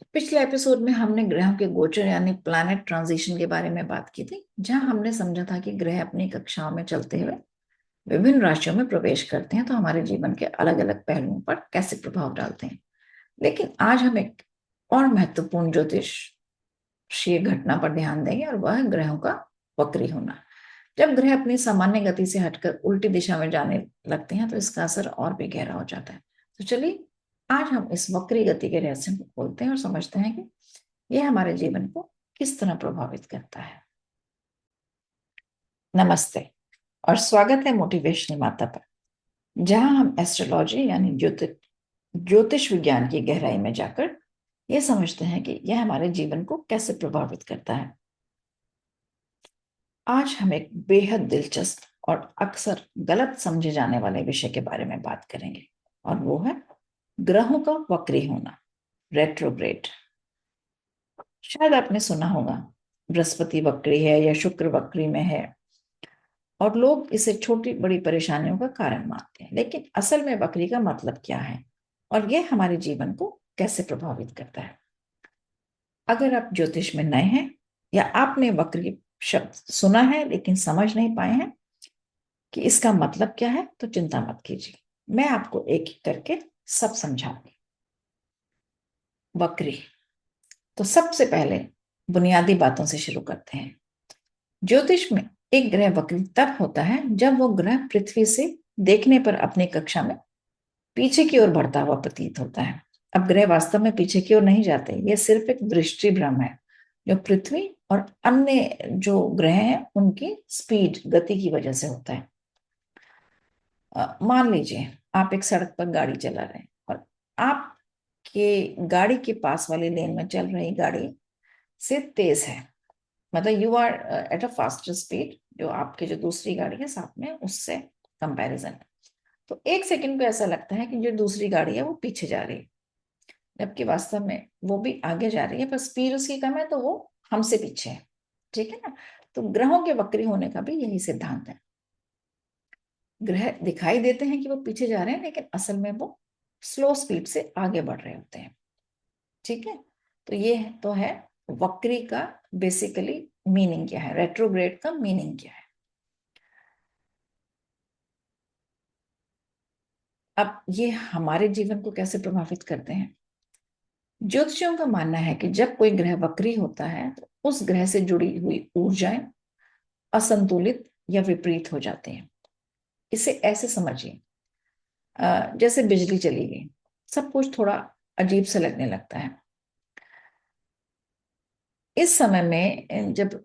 पिछले एपिसोड में हमने ग्रहों के गोचर यानी प्लैनेट ट्रांजिशन के बारे में बात की थी, जहां हमने समझा था कि ग्रह अपनी कक्षाओं में चलते हुए विभिन्न राशियों में प्रवेश करते हैं तो हमारे जीवन के अलग अलग पहलुओं पर कैसे प्रभाव डालते हैं। लेकिन आज हम एक और महत्वपूर्ण ज्योतिषीय घटना पर ध्यान देंगे और वह है ग्रहों का वक्री होना। जब ग्रह अपनी सामान्य गति से हटकर उल्टी दिशा में जाने लगते हैं तो इसका असर और भी गहरा हो जाता है। तो चलिए आज हम इस वक्री गति के रहस्य को खोलते हैं और समझते हैं कि यह हमारे जीवन को किस तरह प्रभावित करता है। नमस्ते और स्वागत है मोटिवेशनल माता पर, जहां हम एस्ट्रोलॉजी यानी ज्योतिष विज्ञान की गहराई में जाकर यह समझते हैं कि यह हमारे जीवन को कैसे प्रभावित करता है। आज हम एक बेहद दिलचस्प और अक्सर गलत समझे जाने वाले विषय के बारे में बात करेंगे और वो है ग्रहों का वक्री होना, रेट्रोग्रेड। शायद आपने सुना होगा बृहस्पति वक्री है या शुक्र वक्री में है और लोग इसे छोटी बड़ी परेशानियों का कारण मानते हैं। लेकिन असल में वक्री का मतलब क्या है और यह हमारे जीवन को कैसे प्रभावित करता है। अगर आप ज्योतिष में नए हैं या आपने वक्री शब्द सुना है लेकिन समझ नहीं पाए हैं कि इसका मतलब क्या है, तो चिंता मत कीजिए, मैं आपको एक एक करके सब समझाऊंगी। वक्री, तो सबसे पहले बुनियादी बातों से शुरू करते हैं। ज्योतिष में एक ग्रह वक्री तब होता है जब वो ग्रह पृथ्वी से देखने पर अपनी कक्षा में पीछे की ओर बढ़ता हुआ प्रतीत होता है। अब ग्रह वास्तव में पीछे की ओर नहीं जाते, यह सिर्फ एक दृष्टि भ्रम है जो पृथ्वी और अन्य जो ग्रह हैं उनकी स्पीड गति की वजह से होता है। मान लीजिए आप एक सड़क पर गाड़ी चला रहे हैं और आपके गाड़ी के पास वाली लेन में चल रही गाड़ी से तेज है, मतलब you are at a faster speed, जो आपके जो दूसरी गाड़ी है साथ में उससे कंपैरिजन है। तो एक सेकंड पे ऐसा लगता है कि जो दूसरी गाड़ी है वो पीछे जा रही है, जबकि वास्तव में वो भी आगे जा रही है, पर स्पीड उसकी कम है तो वो हमसे पीछे है। ठीक है ना। तो ग्रहों के वक्री होने का भी यही सिद्धांत है। ग्रह दिखाई देते हैं कि वो पीछे जा रहे हैं लेकिन असल में वो स्लो स्पीड से आगे बढ़ रहे होते हैं। ठीक है। तो ये तो है वक्री का बेसिकली मीनिंग क्या है, रेट्रोग्रेड का मीनिंग क्या है। अब ये हमारे जीवन को कैसे प्रभावित करते हैं। ज्योतिषियों का मानना है कि जब कोई ग्रह वक्री होता है तो उस ग्रह से जुड़ी हुई ऊर्जाएं असंतुलित या विपरीत हो जाते हैं। इसे ऐसे समझिए, जैसे बिजली चली गई, सब कुछ थोड़ा अजीब से लगने लगता है। इस समय में जब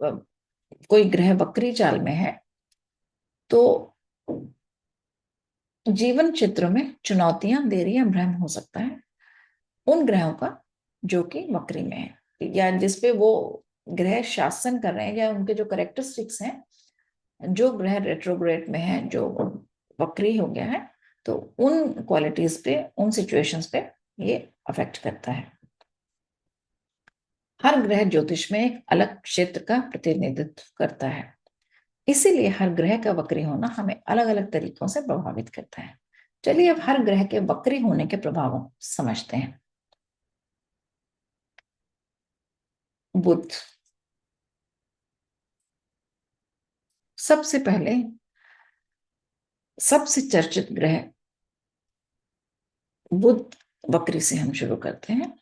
कोई ग्रह वक्री चाल में है तो जीवन चित्र में चुनौतियां, देरी या भ्रम हो सकता है उन ग्रहों का जो कि वक्री में है या जिसपे वो ग्रह शासन कर रहे हैं, या उनके जो करेक्टरिस्टिक्स हैं। जो ग्रह रेट्रोग्रेड में है, जो वक्री हो गया है, तो उन क्वालिटीज पे, उन सिचुएशंस पे ये अफेक्ट करता है। हर ग्रह ज्योतिष में एक अलग क्षेत्र का प्रतिनिधित्व करता है, इसीलिए हर ग्रह का वक्री होना हमें अलग अलग तरीकों से प्रभावित करता है। चलिए अब हर ग्रह के वक्री होने के प्रभावों समझते हैं। बुध, सबसे पहले सबसे चर्चित ग्रह बुध वक्री से हम शुरू करते हैं।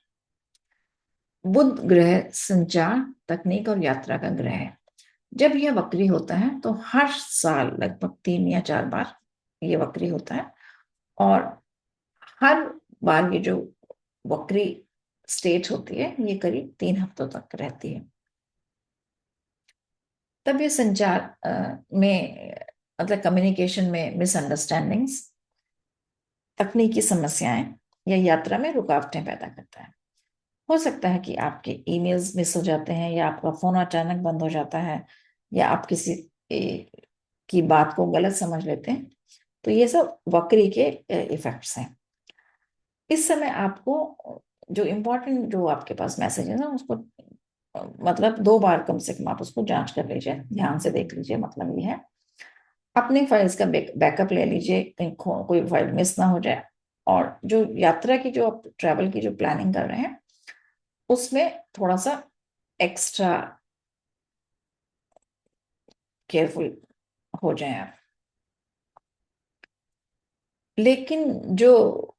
बुध ग्रह संचार, तकनीक और यात्रा का ग्रह है। जब यह वक्री होता है तो हर साल लगभग 3 या 4 बार ये वक्री होता है और हर बार ये जो वक्री स्टेट होती है ये करीब 3 हफ्तों तक रहती है। तब ये संचार में, मतलब कम्युनिकेशन में मिसअंडरस्टैंडिंग्स, तकनीकी समस्याएं या यात्रा में रुकावटें पैदा करता है। हो सकता है कि आपके ईमेल्स मिस हो जाते हैं या आपका फोन अचानक बंद हो जाता है या आप किसी की बात को गलत समझ लेते हैं। तो ये सब वक्री के इफेक्ट्स हैं। इस समय आपको जो इम्पोर्टेंट जो आपके पास मैसेज है ना उसको मतलब 2 बार कम से कम आप उसको जांच कर लीजिए, ध्यान से देख लीजिए। मतलब ये है अपनी फाइल्स का बैकअप ले लीजिए, कहीं कोई फाइल मिस ना हो जाए। और जो यात्रा की, जो आप ट्रैवल की जो प्लानिंग कर रहे हैं, उसमें थोड़ा सा एक्स्ट्रा केयरफुल हो जाए आप। लेकिन जो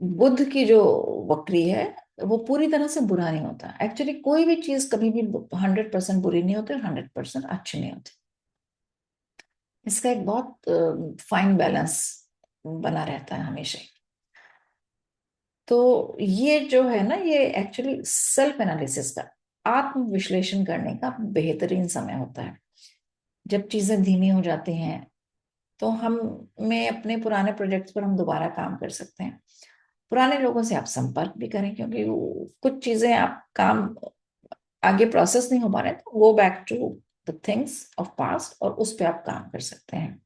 बुध की जो वक्री है वो पूरी तरह से बुरा नहीं होता। एक्चुअली कोई भी चीज कभी भी 100% बुरी नहीं होती और 100% अच्छी नहीं होती। इसका एक बहुत फाइन बैलेंस बना रहता है हमेशा ही। तो ये जो है ना, ये एक्चुअली सेल्फ एनालिसिस का, आत्म विश्लेषण करने का बेहतरीन समय होता है। जब चीजें धीमी हो जाती हैं तो हम में अपने पुराने प्रोजेक्ट्स पर हम दोबारा काम कर सकते हैं। पुराने लोगों से आप संपर्क भी करें, क्योंकि कुछ चीजें आप काम आगे प्रोसेस नहीं हो पा रहे, तो go back to the things of past और उस पर आप काम कर सकते हैं।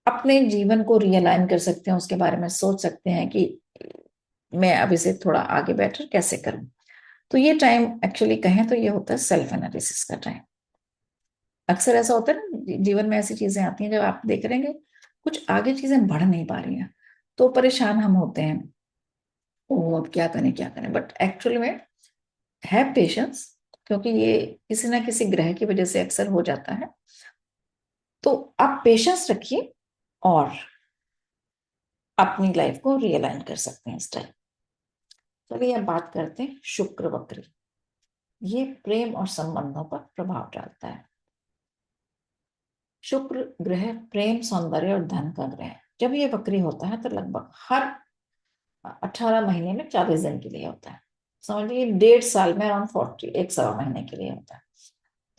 अपने जीवन को रियलाइन कर सकते हैं, उसके बारे में सोच सकते हैं कि मैं अब इसे थोड़ा आगे बेटर कैसे करूं। तो ये टाइम एक्चुअली कहें तो ये होता है सेल्फ एनालिसिस का टाइम। अक्सर ऐसा होता है ना, जीवन में ऐसी चीजें आती हैं जब आप देख रहे हैं कि कुछ आगे चीजें बढ़ नहीं पा रही हैं, तो परेशान हम होते हैं, ओ अब क्या करें क्या करें। बट एक्चुअली में है पेशेंस, क्योंकि ये किसी ना किसी ग्रह की वजह से अक्सर हो जाता है। तो आप पेशेंस रखिए और अपनी लाइफ को रियलाइन कर सकते हैं इस टाइम। चलिए अब बात करते हैं शुक्र वक्र। ये प्रेम और संबंधों पर प्रभाव डालता है। शुक्र ग्रह प्रेम, सौंदर्य और धन का ग्रह है। जब ये वक्री होता है तो लगभग हर 18 महीने में 40 दिन के लिए होता है। समझ लीजिए 1.5 साल में अराउंड 40, एक सवा महीने के लिए होता है।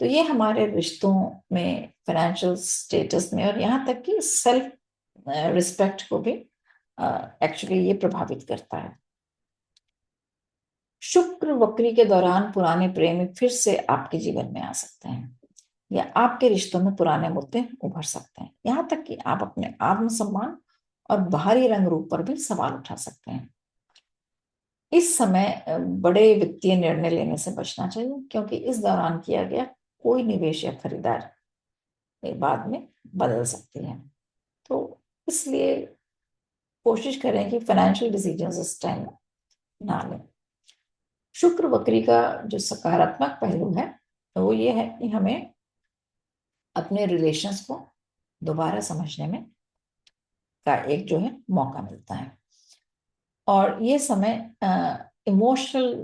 तो ये हमारे रिश्तों में, फाइनेंशियल स्टेटस में और यहाँ तक कि सेल्फ रिस्पेक्ट को भी एक्चुअली ये प्रभावित करता है। शुक्र वक्री के दौरान पुराने प्रेमी फिर से आपके जीवन में आ सकते हैं, या आपके रिश्तों में पुराने मुद्दे उभर सकते हैं। यहाँ तक कि आप अपने आत्मसम्मान और बाहरी रंग रूप पर भी सवाल उठा सकते हैं। इस समय बड़े वित्तीय निर्णय लेने से बचना चाहिए, क्योंकि इस दौरान किया गया कोई निवेश या खरीदार बाद में बदल सकती है। तो इसलिए कोशिश करें कि फाइनेंशियल डिसीजंस इस टाइम ना लें। शुक्र वक्री का जो सकारात्मक पहलू है तो वो ये है कि हमें अपने रिलेशंस को दोबारा समझने में का एक जो है मौका मिलता है। और ये समय इमोशनल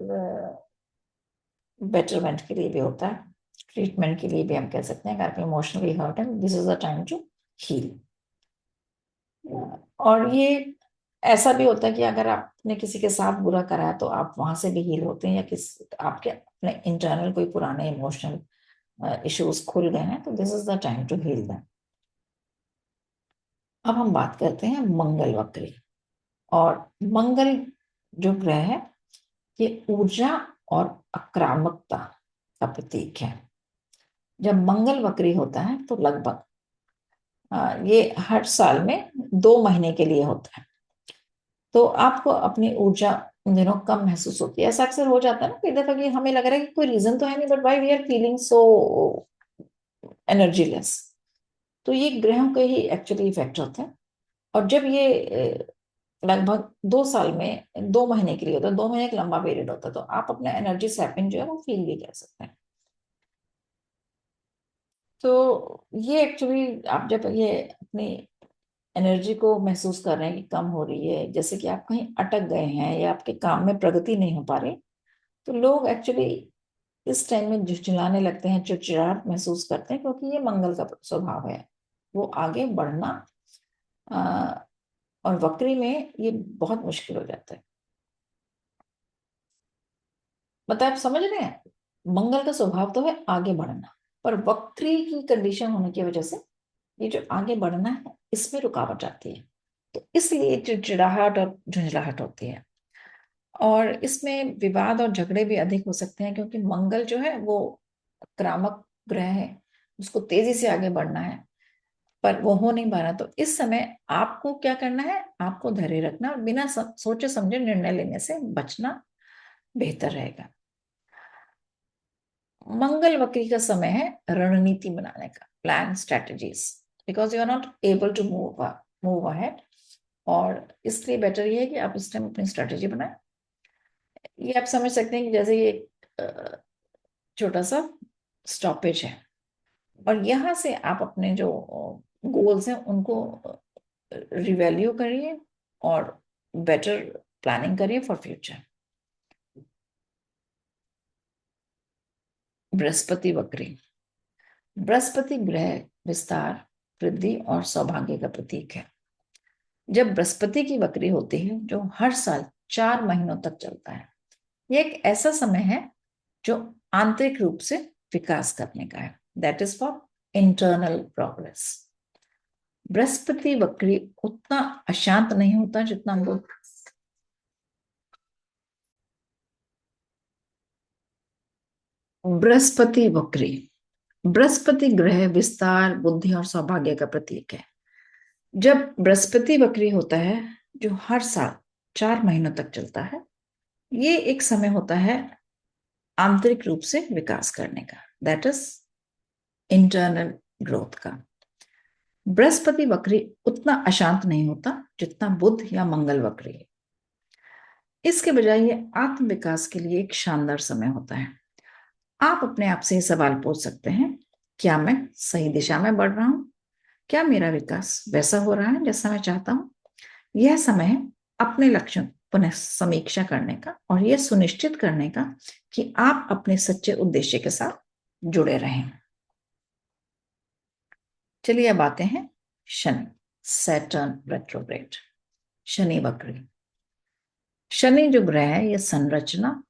बेटरमेंट के लिए भी होता है, ट्रीटमेंट के लिए भी हम कह सकते हैं कि आप emotionally hurt and this is the time to heal. और ये ऐसा भी होता है कि अगर आपने किसी के साथ बुरा करा है तो आप वहां से भी हील होते हैं, या किस आपके अपने इंटरनल कोई पुराने इमोशनल इश्यूज खुल गए हैं तो this is the time to heal them. अब हम बात करते हैं मंगल वक्री। और मंगल जो ग्रह है ये ऊर्जा और आक्रामकता का प्रतीक है। जब मंगल वक्री होता है तो लगभग ये हर साल में 2 महीने के लिए होता है। तो आपको अपनी ऊर्जा उन दिनों कम महसूस होती है। ऐसा अक्सर हो जाता है ना कई दफा कि हमें लग रहा है कि कोई रीजन तो है नहीं, but why we are feeling so energyless. तो ये ग्रहों के ही एक्चुअली इफेक्ट होते हैं। और जब ये लगभग 2 साल में 2 महीने के लिए होता है, 2 महीने एक लंबा पीरियड होता है, तो आप अपना एनर्जी सैपिंग जो है वो फील भी कर सकते हैं। तो ये एक्चुअली आप जब ये अपनी एनर्जी को महसूस कर रहे हैं कि कम हो रही है, जैसे कि आप कहीं अटक गए हैं या आपके काम में प्रगति नहीं हो पा रही, तो लोग एक्चुअली इस टाइम में झुंझलाने लगते हैं, चिड़चिड़ाहट महसूस करते हैं, क्योंकि ये मंगल का स्वभाव है, वो आगे बढ़ना और वक्री में ये बहुत मुश्किल हो जाता है। मतलब आप समझ रहे हैं, मंगल का स्वभाव तो है आगे बढ़ना, पर वक्री की कंडीशन होने की वजह से ये जो आगे बढ़ना है इसमें रुकावट आती है। तो इसलिए चिड़चिड़ाहट और झुंझलाहट होती है। और इसमें विवाद और झगड़े भी अधिक हो सकते हैं, क्योंकि मंगल जो है वो आक्रामक ग्रह है, उसको तेजी से आगे बढ़ना है, पर वो हो नहीं पा रहा। तो इस समय आपको क्या करना है, आपको धैर्य रखना और बिना सोचे समझे निर्णय लेने से बचना बेहतर रहेगा। मंगल वक्री का समय है रणनीति बनाने का, plan strategies, because you are not able to move ahead. और इसलिए बेटर ये है कि आप इस टाइम अपनी स्ट्रेटेजी बनाएं, ये आप समझ सकते हैं कि जैसे ये छोटा सा स्टॉपेज है, और यहाँ से आप अपने जो गोल्स हैं उनको रिवैल्यू करिए और बेटर प्लानिंग करिए फॉर फ्यूचर। बृहस्पति वक्री। बृहस्पति ग्रह विस्तार, वृद्धि और सौभाग्य का प्रतीक है। जब बृहस्पति की वक्री होती है जो हर साल 4 महीनों तक चलता है, यह एक ऐसा समय है जो आंतरिक रूप से विकास करने का है। That is for internal progress. Brihaspati वक्री उतना अशांत नहीं होता जितना बुध। बृहस्पति वक्री, बृहस्पति ग्रह विस्तार, बुद्धि और सौभाग्य का प्रतीक है। जब बृहस्पति वक्री होता है जो हर साल 4 महीनों तक चलता है, ये एक समय होता है आंतरिक रूप से विकास करने का, दैट इज इंटरनल ग्रोथ का। बृहस्पति वक्री उतना अशांत नहीं होता जितना बुध या मंगल वक्री है। इसके बजाय ये आत्म विकास के लिए एक शानदार समय होता है। आप अपने आप से सवाल पूछ सकते हैं, क्या मैं सही दिशा में बढ़ रहा हूं? क्या मेरा विकास वैसा हो रहा है जैसा मैं चाहता हूं? यह समय है अपने लक्ष्यों पुनः समीक्षा करने का और यह सुनिश्चित करने का कि आप अपने सच्चे उद्देश्य के साथ जुड़े रहें। चलिए अब आते हैं शनि, सैटर्न रेट्रोग्रेड, शनि वक्री। शनि जो ग्रह है यह संरचना,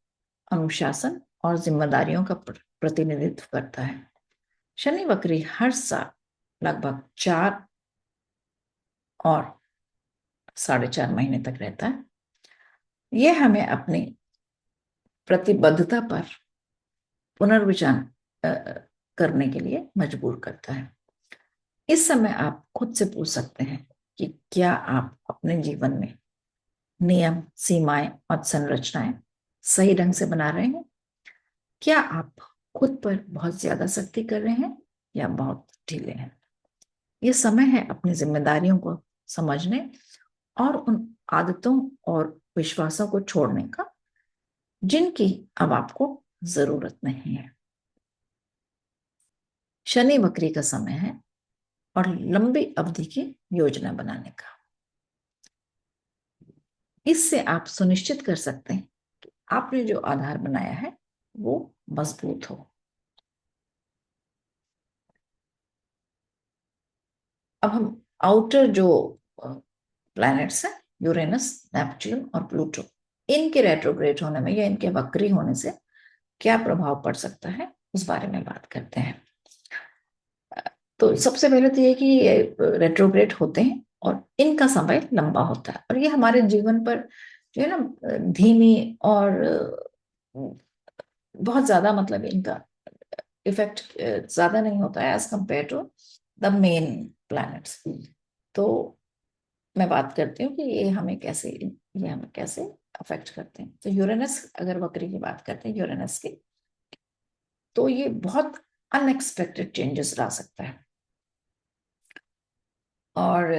अनुशासन और जिम्मेदारियों का प्रतिनिधित्व करता है। शनि वक्री हर साल लगभग 4 और 4.5 महीने तक रहता है। यह हमें अपनी प्रतिबद्धता पर पुनर्विचार करने के लिए मजबूर करता है। इस समय आप खुद से पूछ सकते हैं कि क्या आप अपने जीवन में नियम, सीमाएं और संरचनाएं सही ढंग से बना रहे हैं? क्या आप खुद पर बहुत ज्यादा सख्ती कर रहे हैं या बहुत ढीले हैं? यह समय है अपनी जिम्मेदारियों को समझने और उन आदतों और विश्वासों को छोड़ने का जिनकी अब आपको जरूरत नहीं है। शनि वक्री का समय है और लंबी अवधि की योजना बनाने का। इससे आप सुनिश्चित कर सकते हैं कि आपने जो आधार बनाया है वो मजबूत हो। अब हम आउटर जो प्लैनेट्स हैं, यूरेनस, नेपच्यून और प्लूटो, इनके रेट्रोग्रेड होने में या इनके वक्री होने से क्या प्रभाव पड़ सकता है उस बारे में बात करते हैं। तो सबसे पहले तो ये कि ये रेट्रोग्रेड होते हैं और इनका समय लंबा होता है, और ये हमारे जीवन पर जो है ना धीमी और बहुत ज्यादा, मतलब इनका इफेक्ट ज्यादा नहीं होता है as compare to the main planets. तो मैं बात करती हूँ कि ये हमें कैसे अफेक्ट करते हैं। तो यूरेनस, अगर वक्री की बात करते हैं यूरेनस की, तो ये बहुत अनएक्सपेक्टेड चेंजेस ला सकता है। और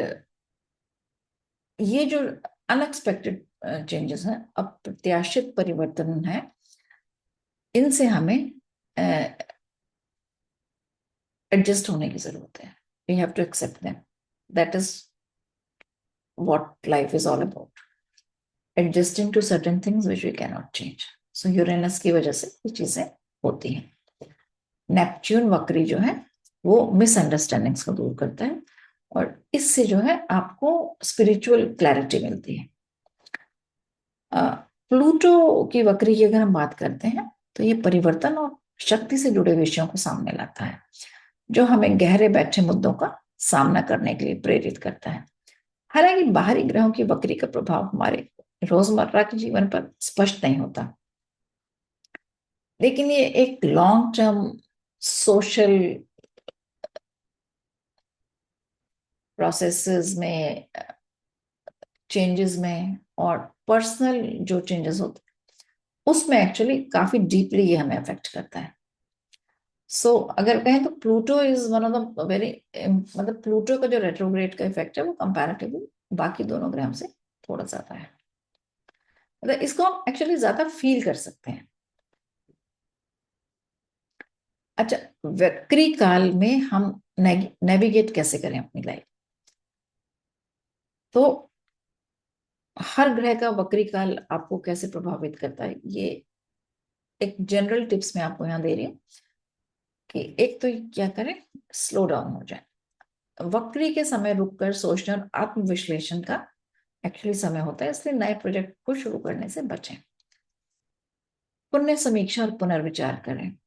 ये जो अनएक्सपेक्टेड चेंजेस हैं, अप्रत्याशित परिवर्तन है, इनसे हमें एडजस्ट होने की जरूरत है। We have to accept them. That is what life is all about, adjusting to certain things which we can not change. So Uranus की वजह से ये चीजें होती हैं। नेपच्यून वक्री जो है वो मिसअंडरस्टैंडिंग्स को दूर करता है और इससे जो है आपको स्पिरिचुअल क्लैरिटी मिलती है। प्लूटो की वक्री की अगर हम बात करते हैं तो ये परिवर्तन और शक्ति से जुड़े विषयों को सामने लाता है, जो हमें गहरे बैठे मुद्दों का सामना करने के लिए प्रेरित करता है। हालांकि बाहरी ग्रहों की वक्री का प्रभाव हमारे रोजमर्रा के जीवन पर स्पष्ट नहीं होता, लेकिन ये एक लॉन्ग टर्म सोशल प्रोसेसेस में, चेंजेस में और पर्सनल जो चेंजेस होते हैं उसमें एक्चुअली काफी डीपली ये हमें अफेक्ट करता है। अगर कहें तो Pluto is one of the very, मतलब प्लूटो का जो रेट्रोग्रेड का इफेक्ट है वो कंपैरेटिवली बाकी दोनों ग्रहों से थोड़ा ज्यादा है। मतलब इसको हम एक्चुअली ज्यादा फील कर सकते हैं। अच्छा, वक्री काल में हम नेविगेट कैसे करें अपनी लाइफ? तो हर ग्रह का वक्री काल आपको कैसे प्रभावित करता है, ये एक जनरल टिप्स मैं आपको यहाँ दे रही हूँ कि एक तो क्या करें, स्लो डाउन हो जाए। वक्री के समय रुककर सोचने और आत्मविश्लेषण का एक्चुअली समय होता है, इसलिए नए प्रोजेक्ट को शुरू करने से बचें। पुण्य समीक्षा और पुनर्विचार करें,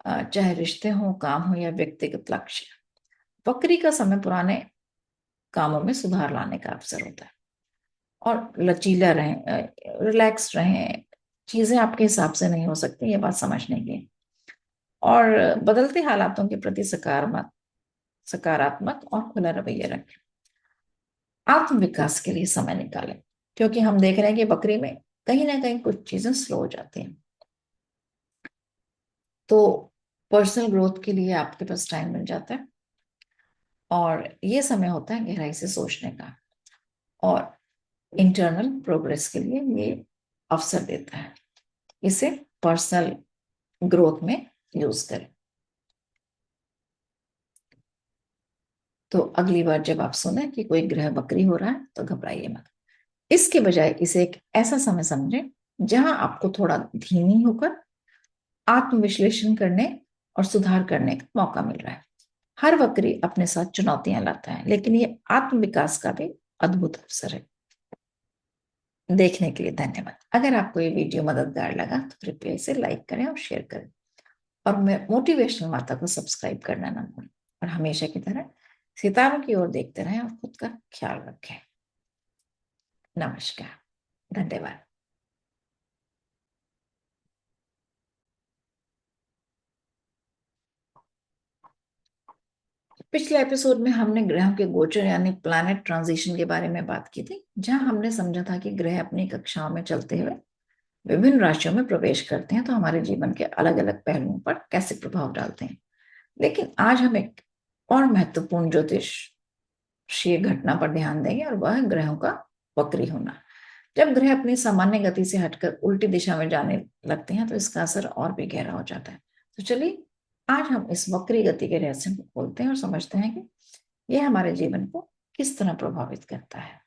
चाहे रिश्ते हो, काम हो या व्यक्तिगत लक्ष्य। वक्री का समय पुराने कामों में सुधार लाने का अवसर होता है। और लचीला रहें, रिलैक्स रहें, चीजें आपके हिसाब से नहीं हो सकती, ये बात समझने की। और बदलते हालातों के प्रति सकारात्मक और खुला रवैया रखें। आत्मविकास के लिए समय निकालें, क्योंकि हम देख रहे हैं कि बकरी में कहीं ना कहीं कुछ चीजें स्लो हो जाती हैं। तो पर्सनल ग्रोथ के लिए आपके पास टाइम मिल जाता है, और ये समय होता है गहराई से सोचने का, और इंटरनल प्रोग्रेस के लिए ये अवसर देता है। इसे पर्सनल ग्रोथ में यूज करें। तो अगली बार जब आप सुने कि कोई ग्रह वक्री हो रहा है तो घबराइए मत। इसके बजाय इसे एक ऐसा समय समझें जहां आपको थोड़ा धीमी होकर आत्मविश्लेषण करने और सुधार करने का मौका मिल रहा है। हर वक्री अपने साथ चुनौतियां लाता है, लेकिन ये आत्मविकास का भी अद्भुत अवसर है। देखने के लिए धन्यवाद। अगर आपको ये वीडियो मददगार लगा तो कृपया इसे लाइक करें और शेयर करें, और मैं मोटिवेशनल माता को सब्सक्राइब करना ना भूलें। और हमेशा की तरह सितारों की ओर देखते रहें और खुद का ख्याल रखें। नमस्कार, धन्यवाद। पिछले एपिसोड में हमने ग्रहों के गोचर यानी प्लैनेट ट्रांजिशन के बारे में बात की थी, जहां हमने समझा था कि ग्रह अपनी कक्षाओं में चलते हुए विभिन्न राशियों में प्रवेश करते हैं तो हमारे जीवन के अलग अलग पहलुओं पर कैसे प्रभाव डालते हैं। लेकिन आज हम एक और महत्वपूर्ण ज्योतिषीय घटना पर ध्यान देंगे, और वह है ग्रहों का वक्री होना। जब ग्रह अपनी सामान्य गति से हटकर उल्टी दिशा में जाने लगते हैं तो इसका असर और भी गहरा हो जाता है। तो चलिए आज हम इस वक्री गति के रहस्य को खोलते हैं और समझते हैं कि यह हमारे जीवन को किस तरह प्रभावित करता है।